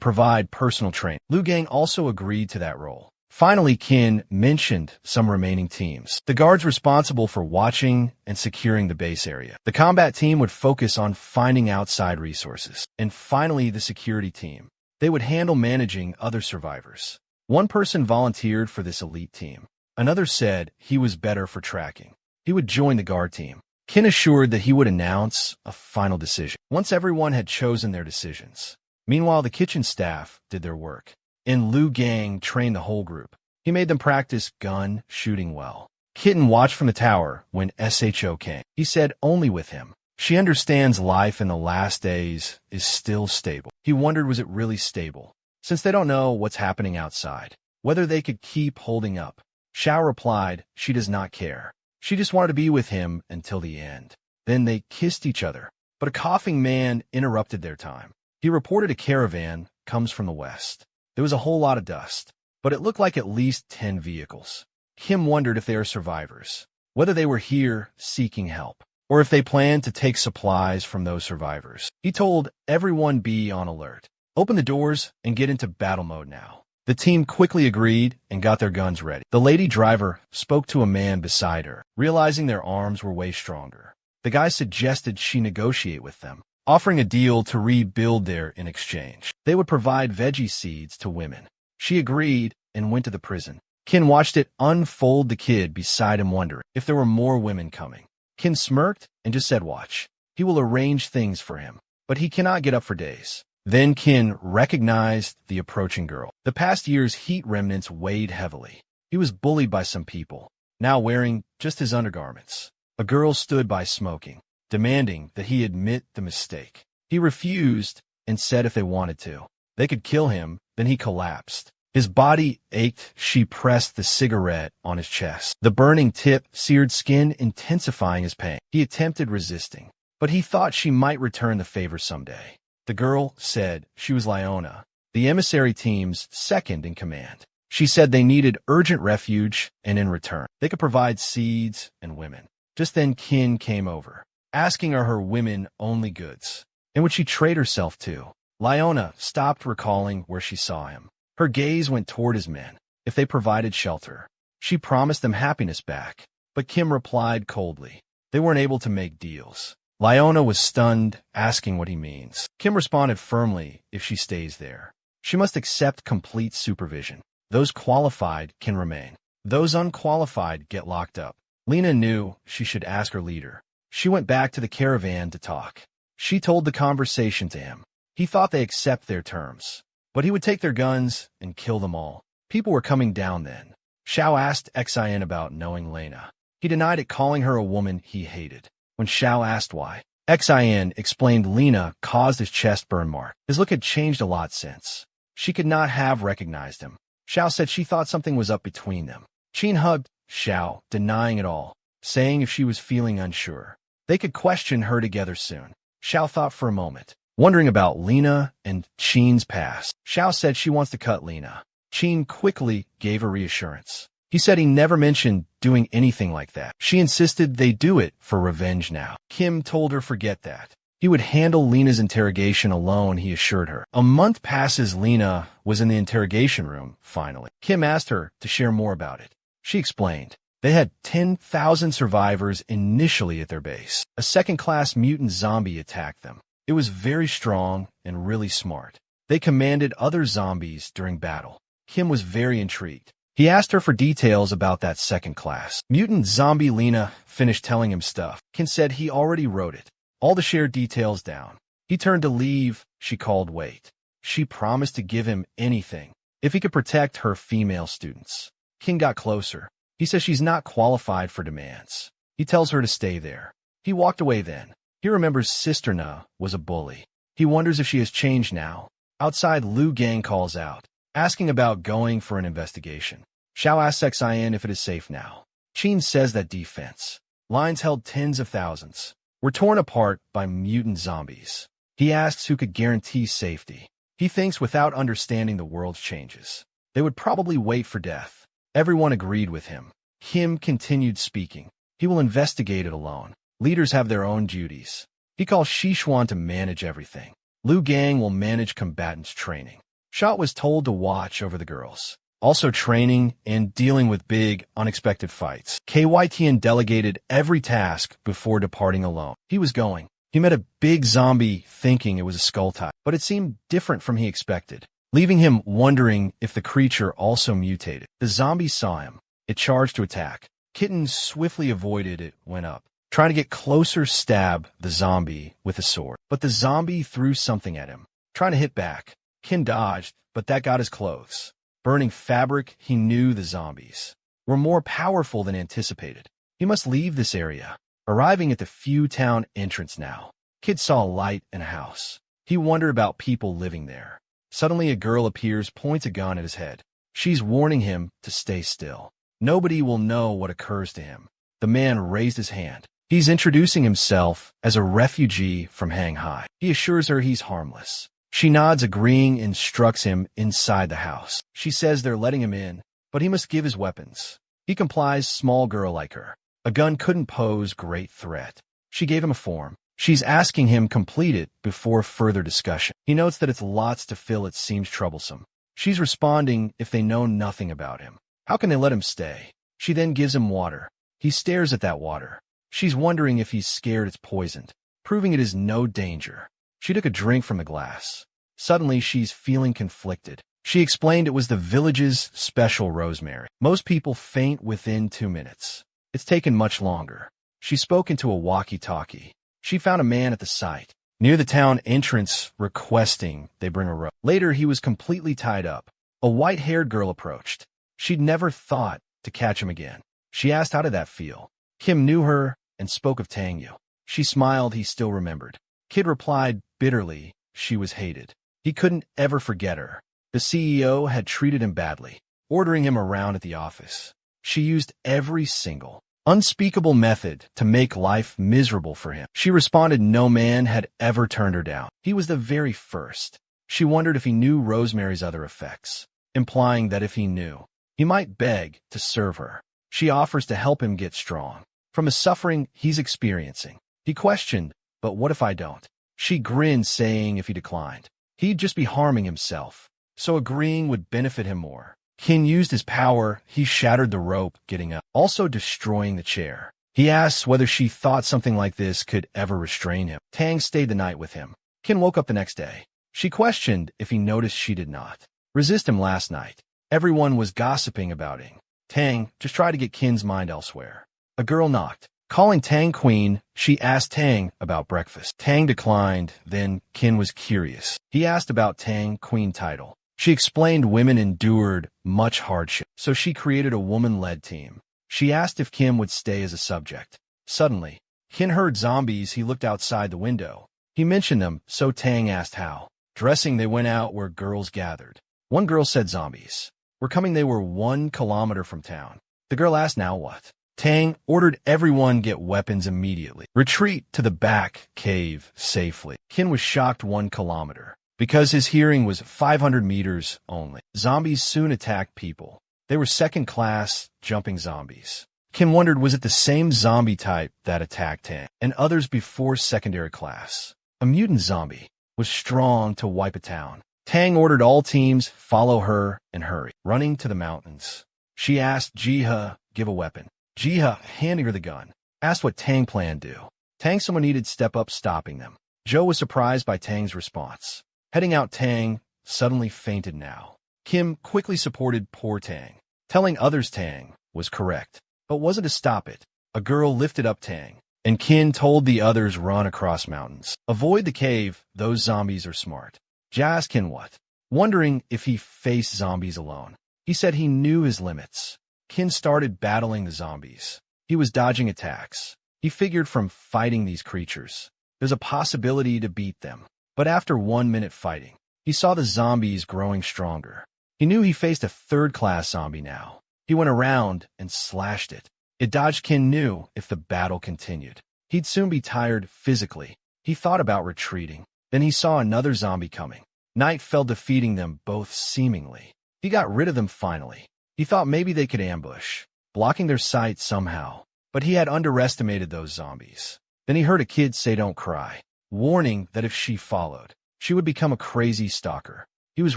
provide personal training. Lu Gang also agreed to that role. Finally, Qin mentioned some remaining teams. The guards responsible for watching and securing the base area. The combat team would focus on finding outside resources. And finally, the security team. They would handle managing other survivors. One person volunteered for this elite team. Another said he was better for tracking. He would join the guard team. Qin assured that he would announce a final decision once everyone had chosen their decisions. Meanwhile, the kitchen staff did their work. And Lu Gang trained the whole group. He made them practice gun shooting well. Kitten watched from the tower when SHO came. He said only with him. She understands life in the last days is still stable. He wondered, was it really stable? Since they don't know what's happening outside, whether they could keep holding up. Xiao replied she does not care. She just wanted to be with him until the end. Then they kissed each other. But a coughing man interrupted their time. He reported a caravan comes from the west. There was a whole lot of dust, but it looked like at least 10 vehicles. Kim wondered if they are survivors, whether they were here seeking help, or if they planned to take supplies from those survivors. He told everyone be on alert. Open the doors and get into battle mode now. The team quickly agreed and got their guns ready. The lady driver spoke to a man beside her, realizing their arms were way stronger. The guy suggested she negotiate with them, offering a deal to rebuild there in exchange. They would provide veggie seeds to women. She agreed and went to the prison. Kin watched it unfold, the kid beside him wondering if there were more women coming. Kin smirked and just said watch. He will arrange things for him, but he cannot get up for days. Then Kin recognized the approaching girl. The past year's heat remnants weighed heavily. He was bullied by some people, now wearing just his undergarments. A girl stood by smoking, demanding that he admit the mistake. He refused and said if they wanted to, they could kill him. Then he collapsed. His body ached. She pressed the cigarette on his chest. The burning tip seared skin, intensifying his pain. He attempted resisting, but he thought she might return the favor someday. The girl said she was Leona, the emissary team's second in command. She said they needed urgent refuge, and in return, they could provide seeds and women. Just then Kin came over, asking are her women-only goods, and would she trade herself too? Leona stopped, recalling where she saw him. Her gaze went toward his men, if they provided shelter. She promised them happiness back, but Kim replied coldly. They weren't able to make deals. Leona was stunned, asking what he means. Kim responded firmly, if she stays there, she must accept complete supervision. Those qualified can remain. Those unqualified get locked up. Lena knew she should ask her leader. She went back to the caravan to talk. She told the conversation to him. He thought they accept their terms, but he would take their guns and kill them all. People were coming down then. Xiao asked Xin about knowing Lena. He denied it, calling her a woman he hated. When Xiao asked why, Xin explained Lena caused his chest burn mark. His look had changed a lot since. She could not have recognized him. Xiao said she thought something was up between them. Qin hugged Xiao, denying it all, saying if she was feeling unsure, they could question her together soon. Xiao thought for a moment, wondering about Lena and Qin's past. Xiao said she wants to cut Lena. Qin quickly gave her reassurance. He said he never mentioned doing anything like that. She insisted they do it for revenge now. Kim told her forget that. He would handle Lena's interrogation alone, he assured her. A month passes. Lena was in the interrogation room, finally. Kim asked her to share more about it. She explained. They had 10,000 survivors initially at their base. A second-class mutant zombie attacked them. It was very strong and really smart. They commanded other zombies during battle. Kim was very intrigued. He asked her for details about that second class. Mutant zombie. Lena finished telling him stuff. Kim said he already wrote it. All the shared details down. He turned to leave. She called wait. She promised to give him anything if he could protect her female students. Kim got closer. He says she's not qualified for demands. He tells her to stay there. He walked away then. He remembers Sister Na was a bully. He wonders if she has changed now. Outside, Lu Gang calls out, asking about going for an investigation. Xiao asks Xin if it is safe now. Qin says that defense lines held tens of thousands were torn apart by mutant zombies. He asks who could guarantee safety. He thinks without understanding the world's changes, they would probably wait for death. Everyone agreed with him. Kim continued speaking. He will investigate it alone. Leaders have their own duties. He calls Shishuan to manage everything. Liu Gang will manage combatants training. Shot was told to watch over the girls, also training and dealing with big, unexpected fights. KYTN delegated every task before departing alone. He was going. He met a big zombie thinking it was a skull type, but it seemed different from he expected, leaving him wondering if the creature also mutated. The zombie saw him. It charged to attack. Kitten swiftly avoided it, went up, trying to get closer, stab the zombie with a sword. But the zombie threw something at him, trying to hit back. Kin dodged, but that got his clothes. Burning fabric, he knew the zombies were more powerful than anticipated. He must leave this area. Arriving at the Few Town entrance now, Kid saw a light in a house. He wondered about people living there. Suddenly a girl appears, points a gun at his head. She's warning him to stay still. Nobody will know what occurs to him. The man raised his hand. He's introducing himself as a refugee from Shanghai. He assures her he's harmless. She nods, agreeing, and instructs him inside the house. She says they're letting him in, but he must give his weapons. He complies, small girl like her. A gun couldn't pose great threat. She gave him a form. She's asking him complete it before further discussion. He notes that it's lots to fill, it seems troublesome. She's responding if they know nothing about him. How can they let him stay? She then gives him water. He stares at that water. She's wondering if he's scared it's poisoned, proving it is no danger. She took a drink from the glass. Suddenly, she's feeling conflicted. She explained it was the village's special rosemary. Most people faint within 2 minutes. It's taken much longer. She spoke into a walkie-talkie. She found a man at the site, near the town entrance, requesting they bring a rope. Later, he was completely tied up. A white-haired girl approached. She'd never thought to catch him again. She asked how did that feel. Kim knew her and spoke of Tangyu. She smiled, he still remembered. Kid replied bitterly she was hated. He couldn't ever forget her. The CEO had treated him badly, ordering him around at the office. She used every single unspeakable method to make life miserable for him. She responded no man had ever turned her down. He was the very first. She wondered if he knew Rosemary's other effects, implying that if he knew, he might beg to serve her. She offers to help him get strong from the suffering he's experiencing. He questioned, but what if I don't? She grinned, saying if he declined, he'd just be harming himself, so agreeing would benefit him more. Kin used his power. He shattered the rope, getting up, also destroying the chair. He asked whether she thought something like this could ever restrain him. Tang stayed the night with him. Kin woke up the next day. She questioned if he noticed she did not resist him last night. Everyone was gossiping about him. Tang just tried to get Kin's mind elsewhere. A girl knocked. Calling Tang Queen, she asked Tang about breakfast. Tang declined, then Kin was curious. He asked about Tang Queen title. She explained women endured much hardship, so she created a woman-led team. She asked if Kim would stay as a subject. Suddenly, Kin heard zombies. He looked outside the window. He mentioned them, so Tang asked how. Dressing, they went out where girls gathered. One girl said zombies were coming. They were 1 kilometer from town. The girl asked now what? Tang ordered everyone get weapons immediately. Retreat to the back cave safely. Kin was shocked. 1 kilometer. Because his hearing was 500 meters only. Zombies soon attacked people. They were second-class jumping zombies. Kin wondered, was it the same zombie type that attacked Tang and others before secondary class? A mutant zombie was strong to wipe a town. Tang ordered all teams follow her and hurry, running to the mountains. She asked Jiha, give a weapon. Jiha, handing her the gun, asked what Tang planned to do. Tang, someone needed step up, stopping them. Joe was surprised by Tang's response. Heading out, Tang suddenly fainted now. Kim quickly supported poor Tang, telling others Tang was correct, but wasn't to stop it. A girl lifted up Tang, and Kin told the others run across mountains. Avoid the cave, those zombies are smart. Ja asked Kin what, wondering if he faced zombies alone. He said he knew his limits. Kin started battling the zombies. He was dodging attacks. He figured from fighting these creatures, there's a possibility to beat them. But after 1 minute fighting, he saw the zombies growing stronger. He knew he faced a third-class zombie now. He went around and slashed it. It dodged. Kin knew if the battle continued, he'd soon be tired physically. He thought about retreating. Then he saw another zombie coming. Night fell, defeating them both seemingly. He got rid of them finally. He thought maybe they could ambush, blocking their sight somehow. but he had underestimated those zombies. Then he heard a kid say don't cry, warning that if she followed, she would become a crazy stalker. He was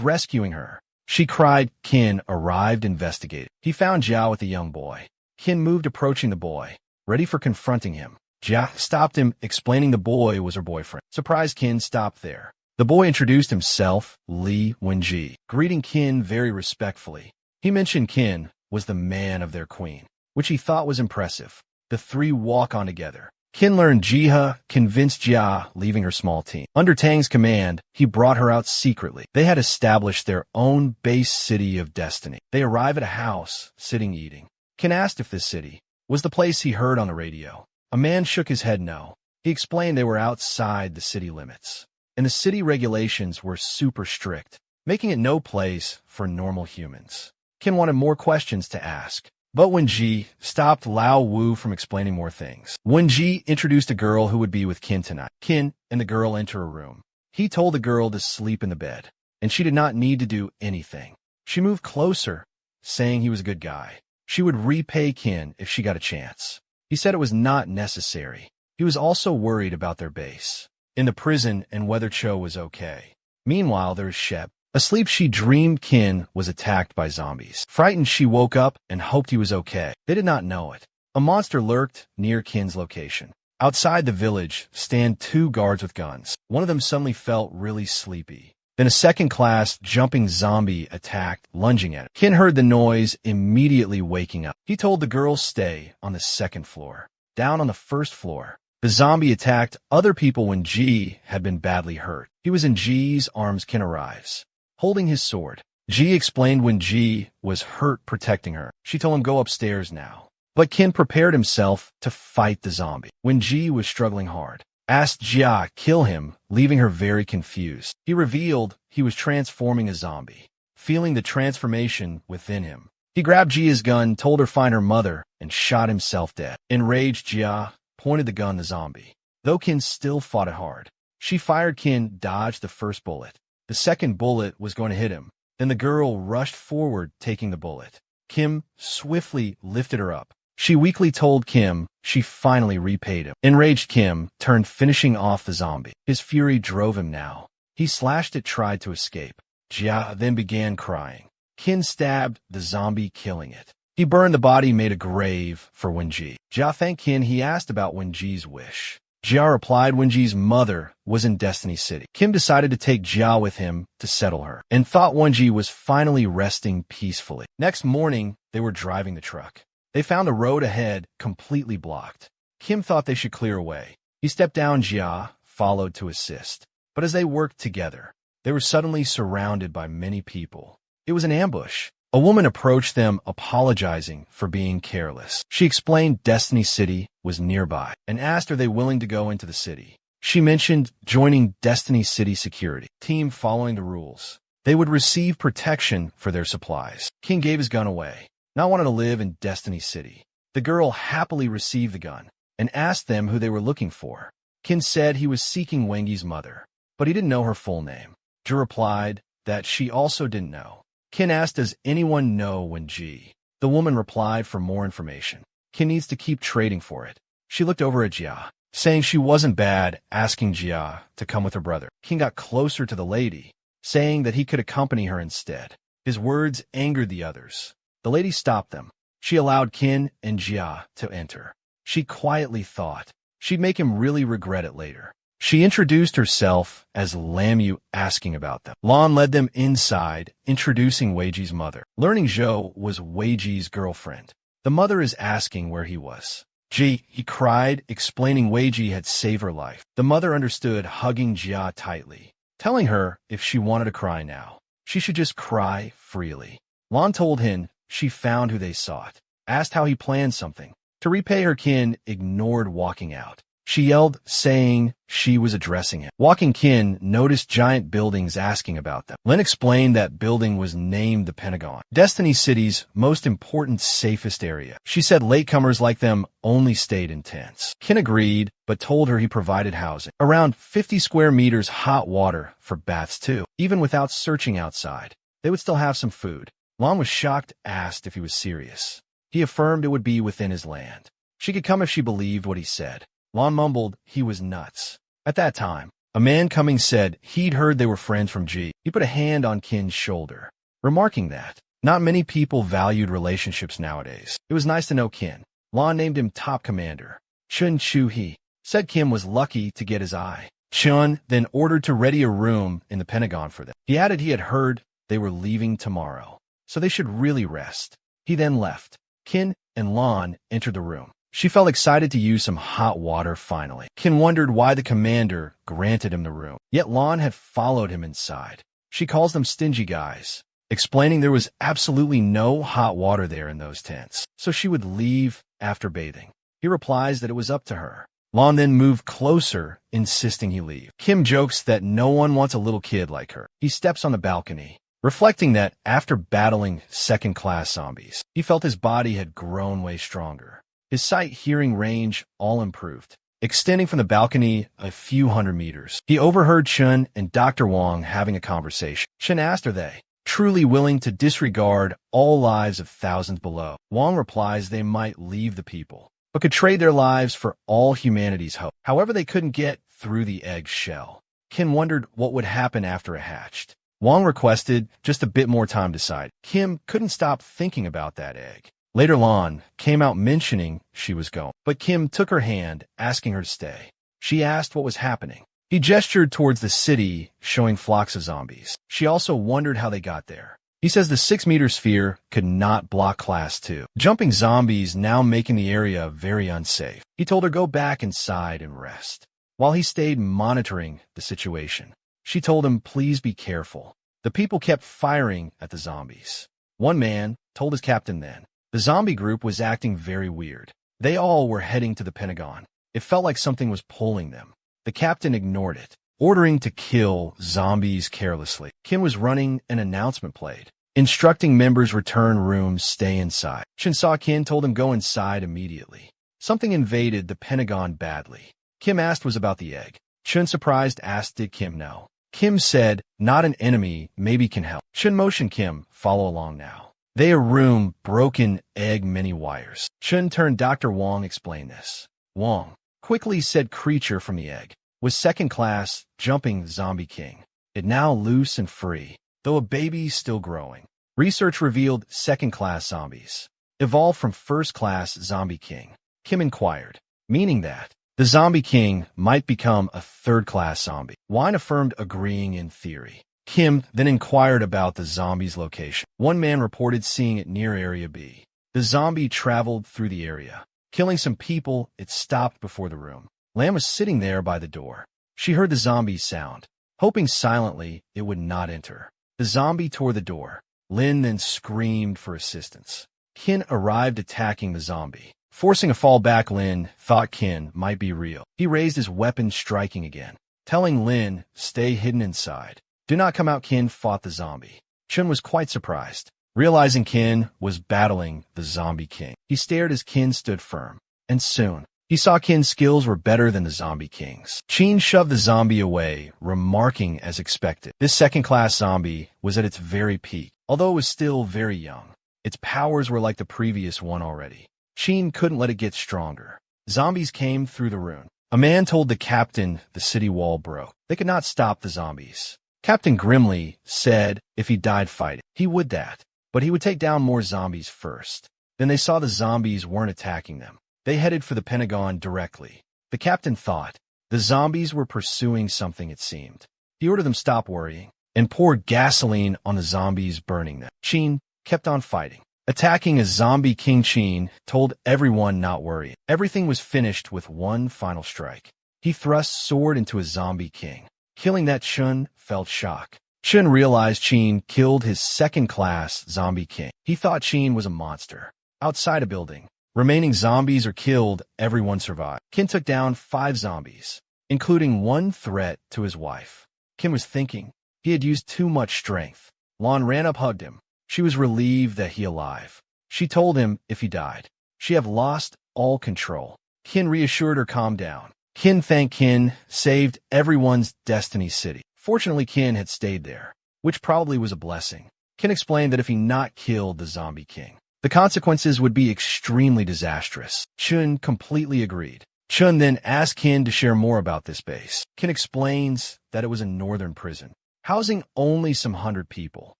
rescuing her. She cried. Kin arrived, investigated. He found Jia with a young boy. Kin moved, approaching the boy, ready for confronting him. Jia stopped him, explaining the boy was her boyfriend. Surprised, Kin stopped there. The boy introduced himself, Li Wenji, greeting Kin very respectfully. He mentioned Kin was the man of their queen, which he thought was impressive. The three walk on together. Kin learned Jiha convinced Jia, leaving her small team. Under Tang's command, he brought her out secretly. They had established their own base city of destiny. They arrive at a house, sitting eating. Kin asked if this city was the place he heard on the radio. A man shook his head no. He explained they were outside the city limits, and the city regulations were super strict, making it no place for normal humans. Kin wanted more questions to ask, but Wenji stopped Lao Wu from explaining more things. Wenji introduced a girl who would be with Kin tonight. Kin and the girl enter a room. He told the girl to sleep in the bed, and she did not need to do anything. She moved closer, saying he was a good guy. She would repay Kin if she got a chance. He said it was not necessary. He was also worried about their base in the prison and whether Cho was okay. Meanwhile, there was Shep. Asleep, she dreamed Kin was attacked by zombies. Frightened, she woke up and hoped he was okay. They did not know it. A monster lurked near Kin's location. Outside the village stand two guards with guns. One of them suddenly felt really sleepy. Then a second-class jumping zombie attacked, lunging at him. Kin heard the noise, immediately waking up. He told the girl stay on the second floor. Down on the first floor, the zombie attacked other people when Ji had been badly hurt. He was in Ji's arms. Kin arrives, holding his sword. Ji explained when Ji was hurt, protecting her. She told him go upstairs now. But Kin prepared himself to fight the zombie. When Ji was struggling hard, asked Jia kill him, leaving her very confused. He revealed he was transforming a zombie. Feeling the transformation within him, he grabbed Jia's gun, told her find her mother, and shot himself dead. Enraged, Jia pointed the gun at the zombie. Though Kin still fought it hard, she fired. Kin dodged the first bullet. The second bullet was going to hit him. Then the girl rushed forward, taking the bullet. Kim swiftly lifted her up. She weakly told Kim she finally repaid him. Enraged, Kim turned, finishing off the zombie. His fury drove him now. He slashed it, tried to escape. Jia then began crying. Kin stabbed the zombie, killing it. He burned the body, made a grave for Wenji. Jia thanked Kin. He asked about Wenji's wish. Jia replied Wenji's mother was in Destiny City. Kim decided to take Jia with him to settle her, and thought Wenji was finally resting peacefully. Next morning, they were driving the truck. They found the road ahead completely blocked. Kim thought they should clear away. He stepped down. Jia followed to assist. But as they worked together, they were suddenly surrounded by many people. It was an ambush. A woman approached them, apologizing for being careless. She explained Destiny City was nearby and asked are they willing to go into the city. She mentioned joining Destiny City security team following the rules. They would receive protection for their supplies. King gave his gun away. Not wanting to live in Destiny City. The girl happily received the gun and asked them who they were looking for. Kin said he was seeking Wengi's mother, but he didn't know her full name. Zhu replied that she also didn't know. Kin asked, does anyone know Wenji? The woman replied for more information. Kin needs to keep trading for it. She looked over at Jia, saying she wasn't bad, asking Jia to come with her brother. Kin got closer to the lady, saying that he could accompany her instead. His words angered the others. The lady stopped them. She allowed Kin and Jia to enter. She quietly thought she'd make him really regret it later. She introduced herself as Lamu, asking about them. Lan led them inside, introducing Weiji's mother. Learning Zhou was Weiji's girlfriend. The mother is asking where he was. Ji, he cried, explaining Weiji had saved her life. The mother understood, hugging Jia tightly, telling her if she wanted to cry now, she should just cry freely. Lan told Hin she found who they sought, asked how he planned something. To repay her, Kin ignored walking out. She yelled, saying she was addressing him. Walking, Kin noticed giant buildings, asking about them. Lin explained that building was named the Pentagon, Destiny City's most important, safest area. She said latecomers like them only stayed in tents. Kin agreed, but told her he provided housing. Around 50 square meters, hot water for baths too. Even without searching outside, they would still have some food. Lan was shocked, asked if he was serious. He affirmed it would be within his land. She could come if she believed what he said. Lon mumbled he was nuts. At that time, a man coming said he'd heard they were friends from G. He put a hand on Kin's shoulder, remarking that not many people valued relationships nowadays. It was nice to know Kin. Lon named him top commander. Chun Chu-hee said Kim was lucky to get his eye. Chun then ordered to ready a room in the Pentagon for them. He added he had heard they were leaving tomorrow, so they should really rest. He then left. Kin and Lon entered the room. She felt excited to use some hot water finally. Kin wondered why the commander granted him the room, yet Lon had followed him inside. She calls them stingy guys, explaining there was absolutely no hot water there in those tents, so she would leave after bathing. He replies that it was up to her. Lon then moved closer, insisting he leave. Kim jokes that no one wants a little kid like her. He steps on the balcony, reflecting that after battling second-class zombies, he felt his body had grown way stronger. His sight, hearing range all improved, extending from the balcony a few hundred meters. He overheard Chun and Dr. Wong having a conversation. Chun asked, are they truly willing to disregard all lives of thousands below? Wong replies they might leave the people, but could trade their lives for all humanity's hope. However, they couldn't get through the egg shell. Kim wondered what would happen after it hatched. Wong requested just a bit more time to decide. Kim couldn't stop thinking about that egg. Later, Lon came out mentioning she was going, but Kim took her hand, asking her to stay. She asked what was happening. He gestured towards the city, showing flocks of zombies. She also wondered how they got there. He says the 6-meter sphere could not block Class 2, jumping zombies now making the area very unsafe. He told her go back inside and rest, while he stayed monitoring the situation. She told him please be careful. The people kept firing at the zombies. One man told his captain then. The zombie group was acting very weird. They all were heading to the Pentagon. It felt like something was pulling them. The captain ignored it, ordering to kill zombies carelessly. Kim was running an announcement played, instructing members return rooms, stay inside. Chun saw Kim, told him go inside immediately. Something invaded the Pentagon badly. Kim asked was about the egg. Chun, surprised, asked did Kim know. Kim said, not an enemy, maybe can help. Chun motioned Kim, follow along now. They a room, broken egg, many wires. Chun turned Dr. Wong, explained this. Wong quickly said creature from the egg was second class, jumping zombie king. It now loose and free, though a baby still growing. Research revealed second class zombies evolved from first class zombie king. Kim inquired, meaning that the zombie king might become a third class zombie. Wine affirmed, agreeing in theory. Kim then inquired about the zombie's location. One man reported seeing it near Area B. The zombie traveled through the area, killing some people. It stopped before the room. Lam was sitting there by the door. She heard the zombie sound, hoping silently it would not enter. The zombie tore the door. Lin then screamed for assistance. Kin arrived, attacking the zombie. Forcing a fall back, Lin thought Kin might be real. He raised his weapon, striking again, telling Lin, stay hidden inside. Do not come out. Kin fought the zombie. Chun was quite surprised, realizing Kin was battling the zombie king. He stared as Kin stood firm, and soon he saw Kin's skills were better than the zombie king's. Chin shoved the zombie away, remarking as expected. This second-class zombie was at its very peak, although it was still very young. Its powers were like the previous one already. Chin couldn't let it get stronger. Zombies came through the room. A man told the captain the city wall broke. They could not stop the zombies. Captain grimly said if he died fighting, he would that, but he would take down more zombies first. Then they saw the zombies weren't attacking them. They headed for the Pentagon directly. The captain thought the zombies were pursuing something, it seemed. He ordered them stop worrying and poured gasoline on the zombies, burning them. Chin kept on fighting, attacking as zombie king. Chin told everyone not worry. Everything was finished with one final strike. He thrust sword into a zombie king, killing that. Chun felt shock. Chun realized Chin killed his second-class zombie king. He thought Chin was a monster. Outside a building, remaining zombies are killed. Everyone survived. Kin took down 5 zombies, including one threat to his wife. Kim was thinking he had used too much strength. Lon ran up, hugged him. She was relieved that he alive. She told him if he died, she have lost all control. Kin reassured her, calm down. Kin thanked Kin, saved everyone's destiny city. Fortunately, Kin had stayed there, which probably was a blessing. Kin explained that if he not killed the zombie king, The consequences would be extremely disastrous. Chun completely agreed. Chun then asked Kin to share more about this base. Kin explains that it was a northern prison, housing only some 100 people.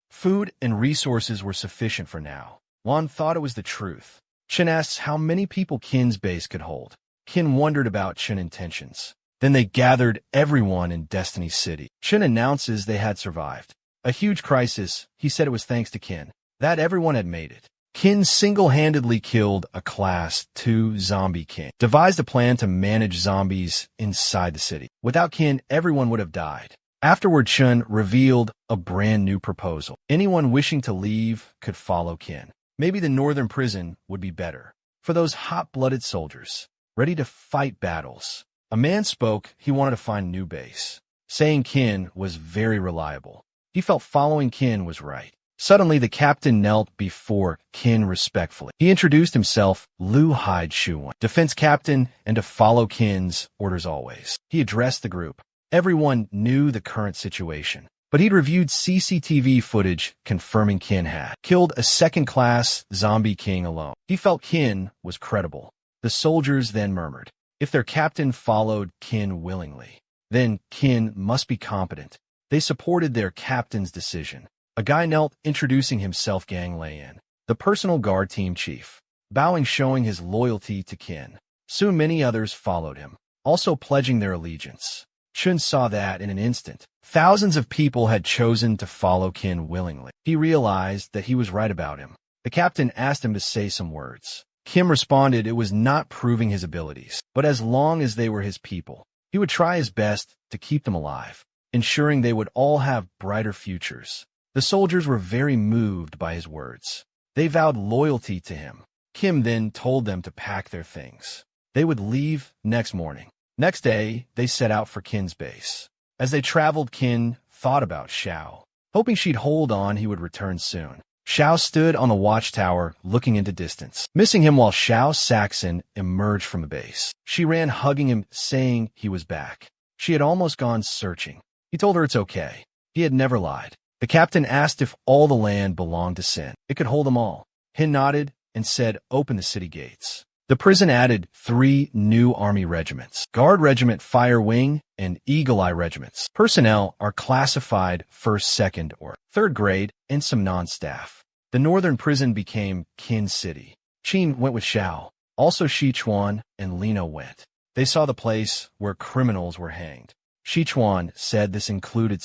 Food and resources were sufficient for now. Wan thought it was the truth. Chun asks how many people Kin's base could hold. Kin wondered about Chun's intentions. Then they gathered everyone in Destiny City. Chun announces they had survived a huge crisis. He said it was thanks to Kin that everyone had made it. Kin single-handedly killed a Class 2 zombie king, devised a plan to manage zombies inside the city. Without Kin, everyone would have died. Afterward, Chun revealed a brand new proposal. Anyone wishing to leave could follow Kin. Maybe the northern prison would be better for those hot-blooded soldiers, ready to fight battles. A man spoke. He wanted to find a new base, saying Kin was very reliable. He felt following Kin was right. Suddenly, the captain knelt before Kin respectfully. He introduced himself, Lu Hide Shuwan, defense captain, and to follow Kin's orders always. He addressed the group. Everyone knew the current situation, but he'd reviewed CCTV footage confirming Kin had killed a second-class zombie king alone. He felt Kin was credible. The soldiers then murmured. If their captain followed Kin willingly, then Kin must be competent. They supported their captain's decision. A guy knelt, introducing himself, Gang Lei-in, the personal guard team chief, bowing, showing his loyalty to Kin. Soon many others followed him, also pledging their allegiance. Chun saw that in an instant. Thousands of people had chosen to follow Kin willingly. He realized that he was right about him. The captain asked him to say some words. Kim responded it was not proving his abilities, but as long as they were his people, he would try his best to keep them alive, ensuring they would all have brighter futures. The soldiers were very moved by his words. They vowed loyalty to him. Kim then told them to pack their things. They would leave next morning. Next day, they set out for Kin's base. As they traveled, Kin thought about Xiao, hoping she'd hold on he would return soon. Xiao stood on the watchtower, looking into distance, missing him while Xiao Saxon emerged from the base. She ran, hugging him, saying he was back. She had almost gone searching. He told her it's okay. He had never lied. The captain asked if all the land belonged to Sin. It could hold them all. Hin nodded and said, open the city gates. The prison added 3 new army regiments, Guard Regiment, Fire Wing, and Eagle Eye regiments. Personnel are classified 1st, 2nd, or 3rd grade, and some non-staff. The northern prison became Kin City. Qin went with Xiao. Also Shichuan and Lino went. They saw the place where criminals were hanged. Shichuan said this included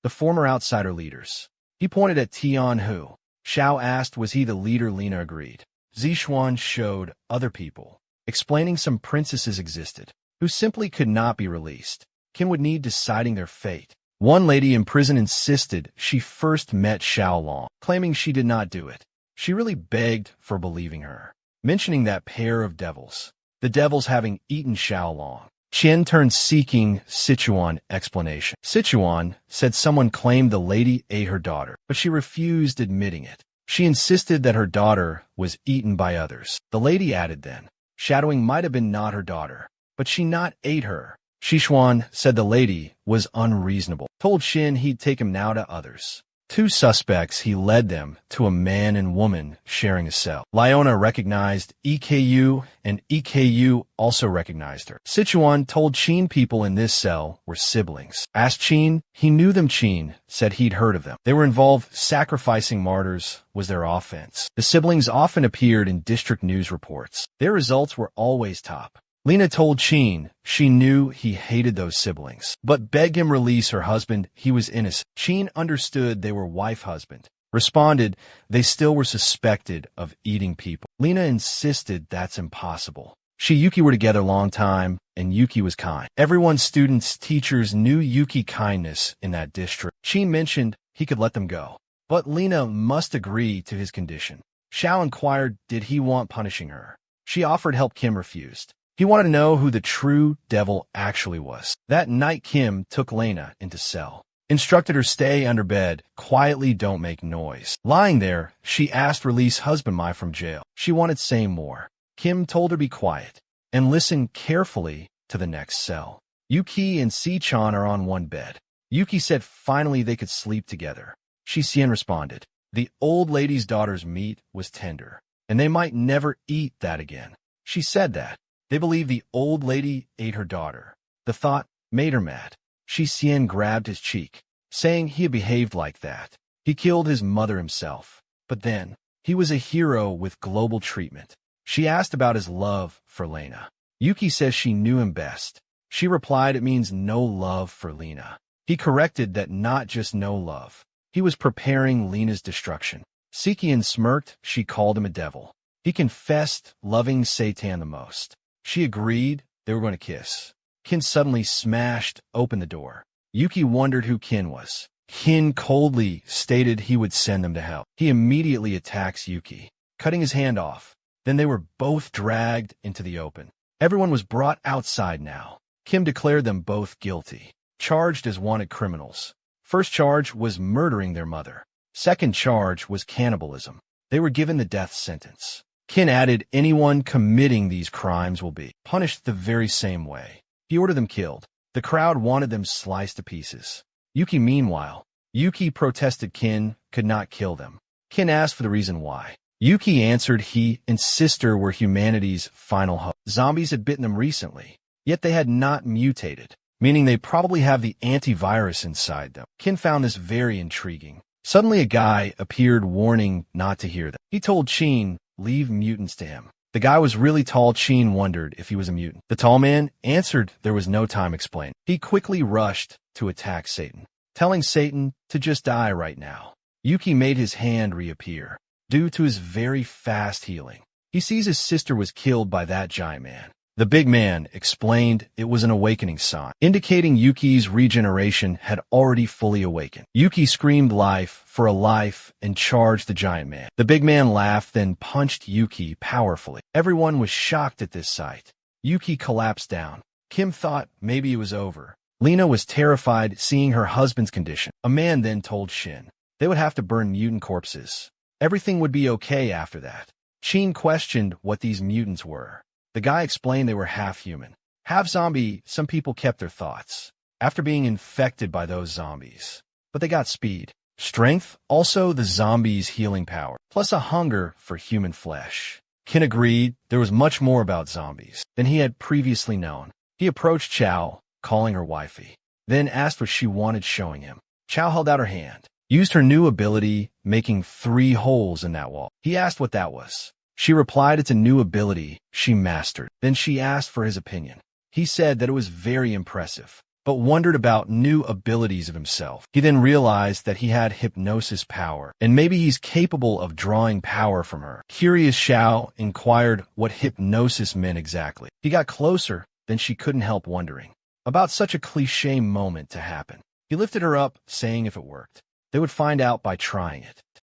the former outsider leaders. He pointed at Tian Hu. Xiao asked was he the leader. Lina agreed. Zixuan showed other people, explaining some princesses existed, who simply could not be released. Kin would need deciding their fate. One lady in prison insisted she first met Xiao Long, claiming she did not do it. She really begged for believing her, mentioning that pair of devils, the devils having eaten Xiao Long. Qian turned, seeking Sichuan explanation. Sichuan said someone claimed the lady ate her daughter, but she refused admitting it. She insisted that her daughter was eaten by others. The lady added then, shadowing might have been not her daughter, but she not ate her. Shishuan said the lady was unreasonable, told Shin he'd take him now to others. 2 suspects, he led them to a man and woman sharing a cell. Leona recognized EKU, and EKU also recognized her. Sichuan told Qin people in this cell were siblings. Asked Qin, he knew them. Qin said he'd heard of them. They were involved. Sacrificing martyrs was their offense. The siblings often appeared in district news reports. Their results were always top. Lena told Qin she knew he hated those siblings, but begged him release her husband. He was innocent. Qin understood they were wife-husband. Responded they still were suspected of eating people. Lena insisted that's impossible. She Yuki were together a long time, and Yuki was kind. Everyone, students, teachers, knew Yuki kindness in that district. Qin mentioned he could let them go, but Lena must agree to his condition. Xiao inquired did he want punishing her. She offered help. Kim refused. He wanted to know who the true devil actually was. That night, Kim took Lena into cell, instructed her stay under bed, quietly, don't make noise. Lying there, she asked release husband Mai from jail. She wanted say more. Kim told her be quiet and listen carefully to the next cell. Yuki and Si-chan are on one bed. Yuki said finally they could sleep together. Shi-xian responded. The old lady's daughter's meat was tender, and they might never eat that again. She said that. They believed the old lady ate her daughter. The thought made her mad. Xian grabbed his cheek, saying he had behaved like that. He killed his mother himself. But then, he was a hero with global treatment. She asked about his love for Lena. Yuki says she knew him best. She replied it means no love for Lena. He corrected that not just no love. He was preparing Lena's destruction. Sikian smirked. She called him a devil. He confessed loving Satan the most. She agreed they were going to kiss. Kin suddenly smashed open the door. Yuki wondered who Kin was. Kin coldly stated he would send them to hell. He immediately attacks Yuki, cutting his hand off. Then they were both dragged into the open. Everyone was brought outside now. Kim declared them both guilty, charged as wanted criminals. First charge was murdering their mother. Second charge was cannibalism. They were given the death sentence. Kin added anyone committing these crimes will be punished the very same way. He ordered them killed. The crowd wanted them sliced to pieces. Meanwhile, Yuki protested Kin could not kill them. Kin asked for the reason why. Yuki answered he and sister were humanity's final hope. Zombies had bitten them recently, yet they had not mutated, meaning they probably have the antivirus inside them. Kin found this very intriguing. Suddenly a guy appeared warning not to hear them. He told Chin, leave mutants to him. The guy was really tall. Chin wondered if he was a mutant. The tall man answered there was no time explained. He quickly rushed to attack Satan, telling Satan to just die right now. Yuki made his hand reappear, due to his very fast healing. He sees his sister was killed by that giant man. The big man explained it was an awakening sign, indicating Yuki's regeneration had already fully awakened. Yuki screamed life for a life and charged the giant man. The big man laughed, then punched Yuki powerfully. Everyone was shocked at this sight. Yuki collapsed down. Kim thought maybe it was over. Lena was terrified seeing her husband's condition. A man then told Shin they would have to burn mutant corpses. Everything would be okay after that. Chin questioned what these mutants were. The guy explained they were half human, half zombie. Some people kept their thoughts after being infected by those zombies, but they got speed, strength, also the zombies' healing power, plus a hunger for human flesh. Kin agreed there was much more about zombies than he had previously known. He approached Chow, calling her wifey, then asked what she wanted showing him. Chow held out her hand, used her new ability, making 3 holes in that wall. He asked what that was. She replied it's a new ability she mastered. Then she asked for his opinion. He said that it was very impressive, but wondered about new abilities of himself. He then realized that he had hypnosis power, and maybe he's capable of drawing power from her. Curious, Xiao inquired what hypnosis meant exactly. He got closer, then she couldn't help wondering about such a cliché moment to happen. He lifted her up, saying if it worked, they would find out by trying it.